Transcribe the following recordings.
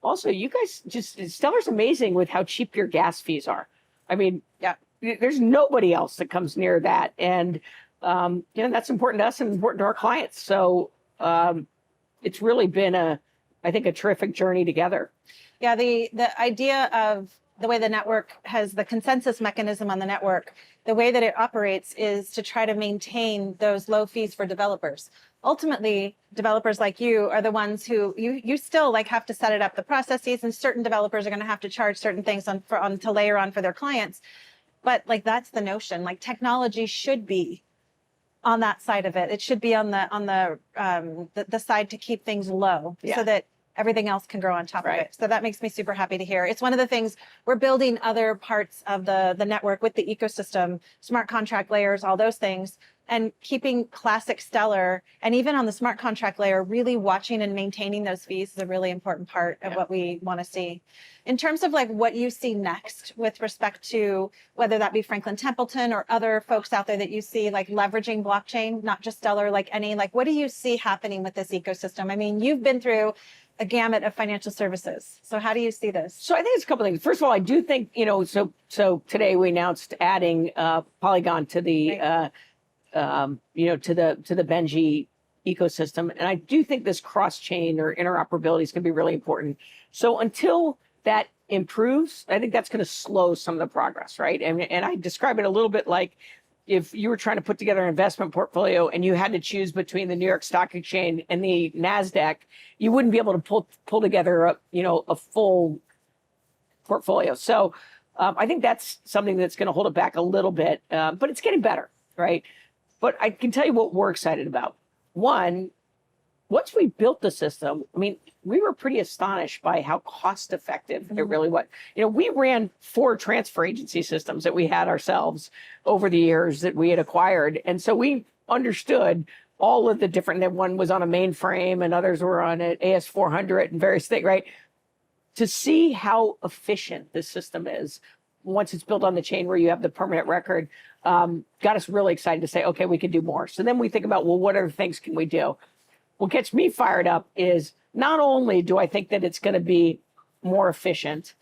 also, you guys Stellar's amazing with how cheap your gas fees are. I mean, Yeah. there's nobody else that comes near that. And, that's important to us and important to our clients. So it's really been I think, a terrific journey together. Yeah, the idea of the way the network has the consensus mechanism on the network, the way that it operates is to try to maintain those low fees for developers. Ultimately, developers like you are the ones who you still have to set it up, the processes, and certain developers are going to have to charge certain things to layer on for their clients. But that's the notion. Technology should be on that side of it. It should be on the side to keep things low, so that everything else can grow on top of it. So that makes me super happy to hear. It's one of the things we're building other parts of the network with the ecosystem, smart contract layers, all those things, and keeping classic Stellar, and even on the smart contract layer, really watching and maintaining those fees is a really important part of what we want to see. In terms of what you see next with respect to whether that be Franklin Templeton or other folks out there that you see leveraging blockchain, not just Stellar, what do you see happening with this ecosystem? I mean, you've been through a gamut of financial services. So how do you see this? So I think it's a couple things. First of all, I do think, so today we announced adding Polygon to the, to the Benji ecosystem. And I do think this cross-chain or interoperability is going to be really important. So until that improves, I think that's going to slow some of the progress, right? And I describe it a little bit like if you were trying to put together an investment portfolio and you had to choose between the New York Stock Exchange and the NASDAQ, you wouldn't be able to pull together a full portfolio. So I think that's something that's going to hold it back a little bit, but it's getting better, right? But I can tell you what we're excited about. One, once we built the system, I mean, we were pretty astonished by how cost effective it really was. We ran 4 transfer agency systems that we had ourselves over the years that we had acquired. And so we understood all of the different, that one was on a mainframe and others were on an AS400 and various things, right? To see how efficient this system is once it's built on the chain where you have the permanent record, got us really excited to say, okay, we can do more. So then we think about, well, what other things can we do? What gets me fired up is not only do I think that it's going to be more efficient,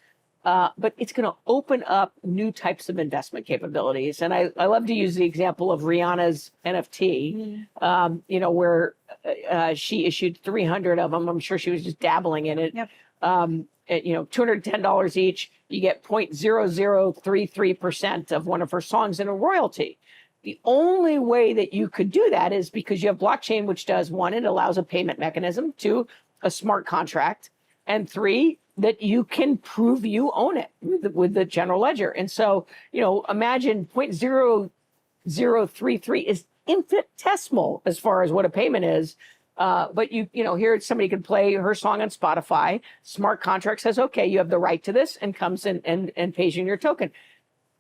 but it's going to open up new types of investment capabilities. And I love to use the example of Rihanna's NFT, where she issued 300 of them. I'm sure she was just dabbling in it. Yep. At, $210 each, you get 0.0033% of one of her songs in a royalty. The only way that you could do that is because you have blockchain, which does, 1, it allows a payment mechanism, 2, a smart contract, and 3, that you can prove you own it with the general ledger. And so, imagine 0.0033 is infinitesimal as far as what a payment is. But here somebody can play her song on Spotify. Smart contract says, okay, you have the right to this, and comes in and pays you in your token.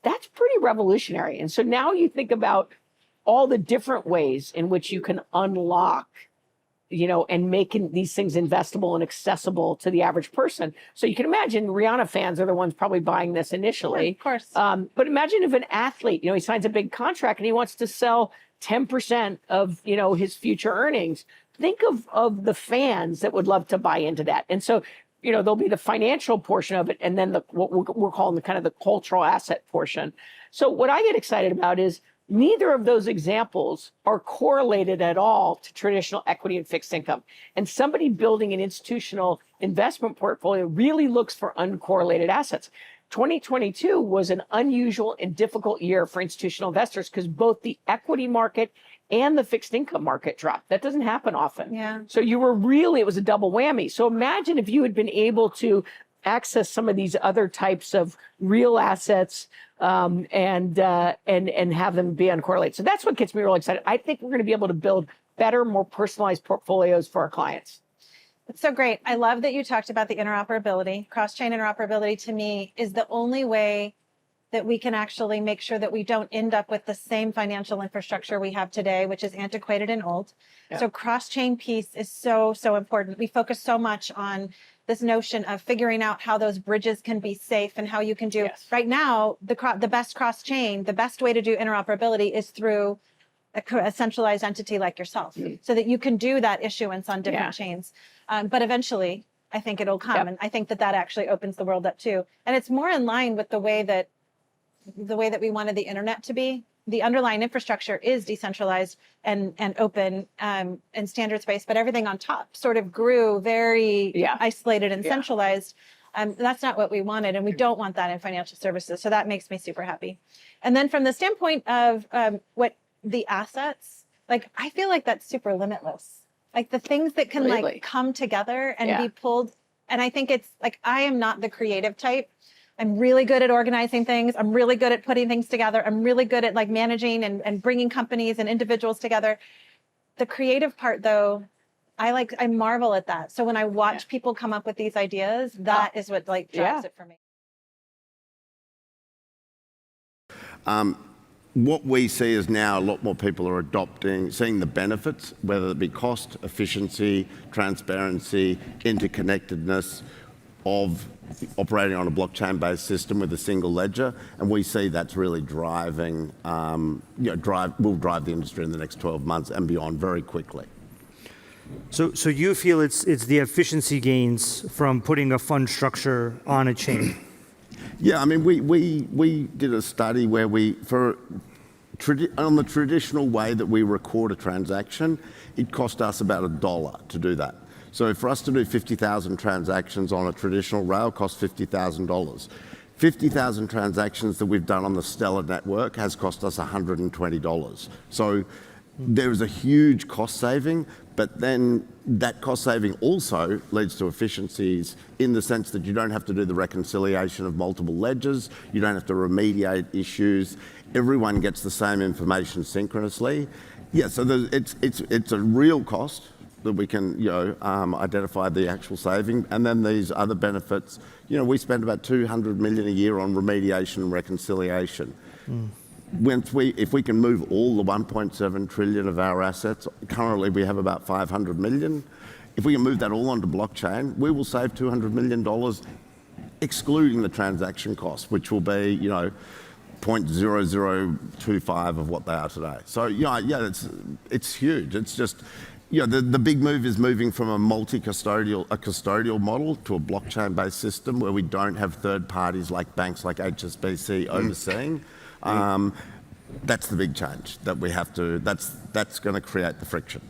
That's pretty revolutionary. And so now you think about all the different ways in which you can unlock, and making these things investable and accessible to the average person. So you can imagine Rihanna fans are the ones probably buying this initially. Yeah, of course. But imagine if an athlete, he signs a big contract and he wants to sell 10% of, his future earnings. Think of the fans that would love to buy into that. And so, there'll be the financial portion of it, and then what we're calling the kind of the cultural asset portion. So what I get excited about is neither of those examples are correlated at all to traditional equity and fixed income. And somebody building an institutional investment portfolio really looks for uncorrelated assets. 2022 was an unusual and difficult year for institutional investors because both the equity market and the fixed income market dropped. That doesn't happen often. Yeah. So it was a double whammy. So imagine if you had been able to access some of these other types of real assets and have them be uncorrelated. So that's what gets me really excited. I think we're going to be able to build better, more personalized portfolios for our clients. It's so great. I love that you talked about the interoperability. Cross-chain interoperability to me is the only way that we can actually make sure that we don't end up with the same financial infrastructure we have today, which is antiquated and old. Yeah. So cross-chain piece is so, so important. We focus so much on this notion of figuring out how those bridges can be safe and how you can do. Yes. Right now, the best cross-chain, the best way to do interoperability is through a centralized entity like yourself, so that you can do that issuance on different chains. But eventually, I think it'll come. Yep. And I think that actually opens the world up too. And it's more in line with the way that we wanted the internet to be. The underlying infrastructure is decentralized and open and standards-based, but everything on top sort of grew very isolated and centralized. That's not what we wanted, and we don't want that in financial services. So that makes me super happy. And then from the standpoint of what the assets, like I feel like that's super limitless. Like the things that can like come together and be pulled. And I think it's like I am not the creative type. I'm really good at organizing things. I'm really good at putting things together. I'm really good at like managing and bringing companies and individuals together. The creative part though, I marvel at that. So when I watch people come up with these ideas, that is what like drives it for me. What we see is now a lot more people are seeing the benefits, whether it be cost, efficiency, transparency, interconnectedness of operating on a blockchain-based system with a single ledger, and we see that's really driving, will drive the industry in the next 12 months and beyond very quickly. So you feel it's the efficiency gains from putting a fund structure on a chain? Yeah, I mean, we did a study where on the traditional way that we record a transaction, it cost us about $1 to do that. So for us to do 50,000 transactions on a traditional rail costs $50,000. 50,000 transactions that we've done on the Stellar network has cost us $120. So there's a huge cost saving, but then that cost saving also leads to efficiencies in the sense that you don't have to do the reconciliation of multiple ledgers, you don't have to remediate issues, everyone gets the same information synchronously. Yeah, so it's a real cost that we can identify the actual saving, and then these other benefits. We spend about $200 million a year on remediation and reconciliation. If we can move all the 1.7 trillion of our assets, currently we have about 500 million. If we can move that all onto blockchain, we will save $200 million, excluding the transaction costs, which will be 0.0025 of what they are today. So it's huge. It's just. The big move is moving from a custodial model to a blockchain-based system where we don't have third parties like banks like HSBC overseeing. That's the big change that we have to. That's going to create the friction.